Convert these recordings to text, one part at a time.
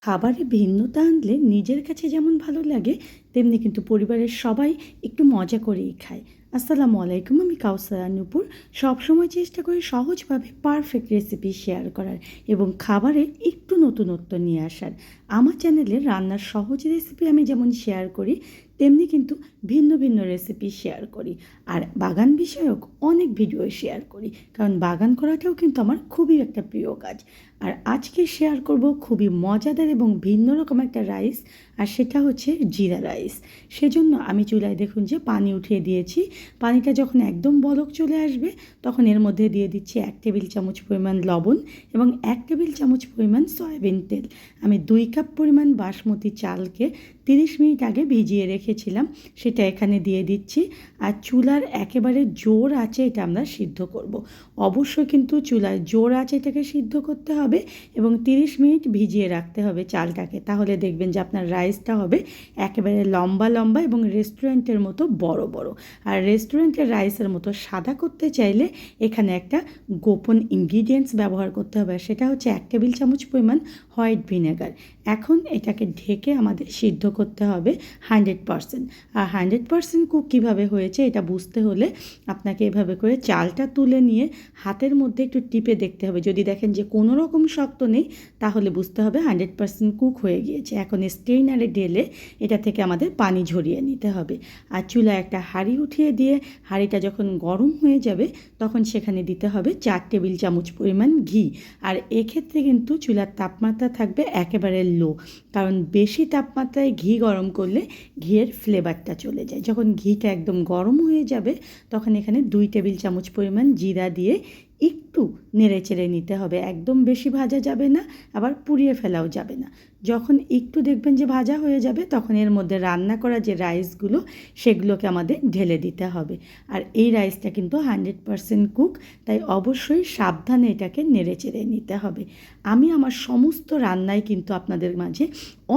খাবারে ভিন্নতা আনলে নিজের কাছে যেমন ভালো লাগে তেমনি কিন্তু পরিবারের সবাই একটু মজা করেই খায়। আসসালামু আলাইকুম, আমি কাউসার নূপুর। সবসময় চেষ্টা করি সহজভাবে পারফেক্ট রেসিপি শেয়ার করার এবং খাবারে একটু নতুনত্ব নিয়ে আসার। আমার চ্যানেলে রান্নার সহজ রেসিপি আমি যেমন শেয়ার করি, তেমনি কিন্তু ভিন্ন ভিন্ন রেসিপি শেয়ার করি। আর বাগান বিষয়ক অনেক ভিডিও শেয়ার করি, কারণ বাগান করাটাও কিন্তু আমার খুবই একটা প্রিয় কাজ। আর আজকে শেয়ার করব খুবই মজাদার এবং ভিন্ন রকম একটা রাইস, আর সেটা হচ্ছে জিরা রাইস। সেজন্য আমি চুলায় দেখুন যে পানি উঠিয়ে দিয়েছি। পানিটা যখন একদম বলক চলে আসবে তখন এর মধ্যে দিয়ে দিচ্ছি 1 টেবিল চামচ পরিমাণ লবণ এবং 1 টেবিল চামচ পরিমাণ সয়াবিন তেল। আমি 2 কাপ পরিমাণ বাসমতি চালকে 30 মিনিট আগে ভিজিয়ে রেখেছিলাম, সেটা এখানে দিয়ে দিচ্ছি। আর চুলার একেবারে জোর আঁচে এটা আমরা সিদ্ধ করব। অবশ্যই কিন্তু চুলায় জোর আঁচে এটাকে সিদ্ধ করতে হবে এবং 30 মিনিট ভিজিয়ে রাখতে হবে চালটাকে। তাহলে দেখবেন যে আপনার রাইসটা হবে একেবারে লম্বা লম্বা এবং রেস্টুরেন্টের মতো বড় বড়। আর রেস্টুরেন্টের রাইসের মতো সাদা করতে চাইলে এখানে একটা গোপন ইনগ্রিডিয়েন্টস ব্যবহার করতে হবে, সেটা হচ্ছে 1 টেবিল চামচ পরিমাণ হোয়াইট ভিনেগার। এখন এটাকে ঢেকে আমাদের সিদ্ধ করতে হবে 100%। আর 100% কুক কীভাবে হয়েছে এটা বুঝতে হলে আপনাকে এভাবে করে চালটা তুলে নিয়ে হাতের মধ্যে একটু টিপে দেখতে হবে। যদি দেখেন যে কোনো রকম শক্ত নেই, তাহলে বুঝতে হবে 100% কুক হয়ে গিয়েছে। এখন স্ট্রেইনারে ঢেলে এটা থেকে আমাদের পানি ঝরিয়ে নিতে হবে। আর চুলায় একটা হাঁড়ি উঠিয়ে দিয়ে হাঁড়িটা যখন গরম হয়ে যাবে তখন সেখানে দিতে হবে 4 টেবিল চামচ পরিমাণ ঘি। আর এক্ষেত্রে কিন্তু চুলার তাপমাত্রা থাকবে একেবারে লো, কারণ বেশি তাপমাত্রায় ঘি গরম করলে ঘিয়ের ফ্লেভারটা চলে যায়। যখন ঘিটা একদম গরম হয়ে যাবে তখন এখানে 2 টেবিল চামচ পরিমাণ জিরা দিয়ে একটু নেড়ে চেড়ে নিতে হবে। একদম বেশি ভাজা যাবে না, আবার পুড়িয়ে ফেলাও যাবে না। যখন একটু দেখবেন যে ভাজা হয়ে যাবে তখন এর মধ্যে রান্না করা যে রাইসগুলো সেগুলোকে আমাদের ঢেলে দিতে হবে। আর এই রাইসটা কিন্তু 100% কুক, তাই অবশ্যই সাবধানে এটাকে নেড়ে চেড়ে নিতে হবে। আমি আমার সমস্ত রান্নায় কিন্তু আপনাদের মাঝে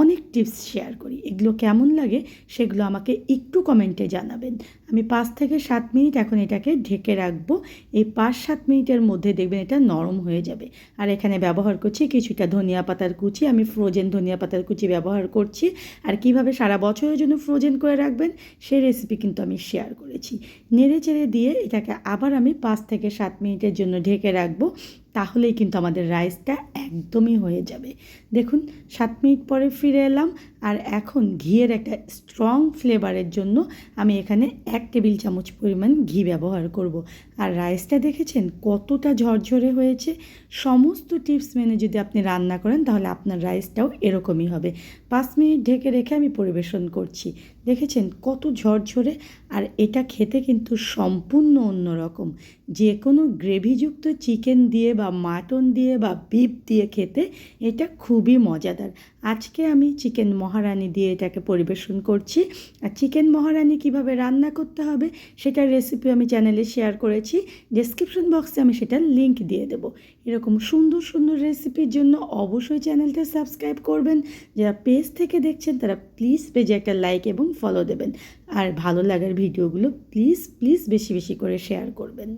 অনেক টিপস শেয়ার করি। এগুলো কেমন লাগে সেগুলো আমাকে একটু কমেন্টে জানাবেন। আমি 5 থেকে 7 মিনিট এখন এটাকে ঢেকে রাখবো। এই 5-7 মিনিটের মধ্যে দেখবেন এটা নরম হয়ে যাবে। আর এখানে ব্যবহার করছি কিছুটা ধনিয়া পাতার কুচি। আমি ফ্রোজেন ধনিয়া পাতার কুচি ব্যবহার করছি। আর কিভাবে সারা বছরের জন্য ফ্রোজেন করে রাখবেন সেই রেসিপি কিন্তু আমি শেয়ার করেছি। নেড়ে চেড়ে দিয়ে এটাকে আবার আমি 5 থেকে 7 মিনিটের জন্য ঢেকে রাখবো। তাহলেই কিন্তু আমাদের রাইসটা একদমই হয়ে যাবে। দেখুন 7 মিনিট পরে ফিরে এলাম। আর এখন ঘিয়ের একটা স্ট্রং ফ্লেভারের জন্য আমি এখানে 1 টেবিল চামচ পরিমাণ ঘি ব্যবহার করব। আর রাইসটা দেখেছেন কতটা ঝরঝরে হয়েছে। সমস্ত টিপস মেনে যদি আপনি রান্না করেন তাহলে আপনার রাইসটাও এরকমই হবে। 5 মিনিট ঢেকে রেখে আমি পরিবেশন করছি। দেখেছেন কত ঝরঝরে। আর এটা খেতে কিন্তু সম্পূর্ণ অন্যরকম। যে কোনো গ্রেভিযুক্ত চিকেন দিয়ে বা মাটন দিয়ে বা বিফ দিয়ে খেতে এটা খুবই মজাদার। আজকে আমি চিকেন মহারানি দিয়ে এটাকে পরিবেশন করছি। আর চিকেন মহারানি কিভাবে রান্না করতে হবে সেটার রেসিপি আমি চ্যানেলে শেয়ার করেছি। ডেসক্রিপশন বক্সে আমি সেটার লিঙ্ক দিয়ে দেবো। এরকম সুন্দর সুন্দর রেসিপির জন্য অবশ্যই চ্যানেলটা সাবস্ক্রাইব করবেন। যারা পেজ থেকে দেখছেন তারা প্লিজ পেজে একটা লাইক এবং ফলো দেবেন। আর ভালো লাগার ভিডিওগুলো প্লিজ প্লিজ বেশি বেশি করে শেয়ার করবেন।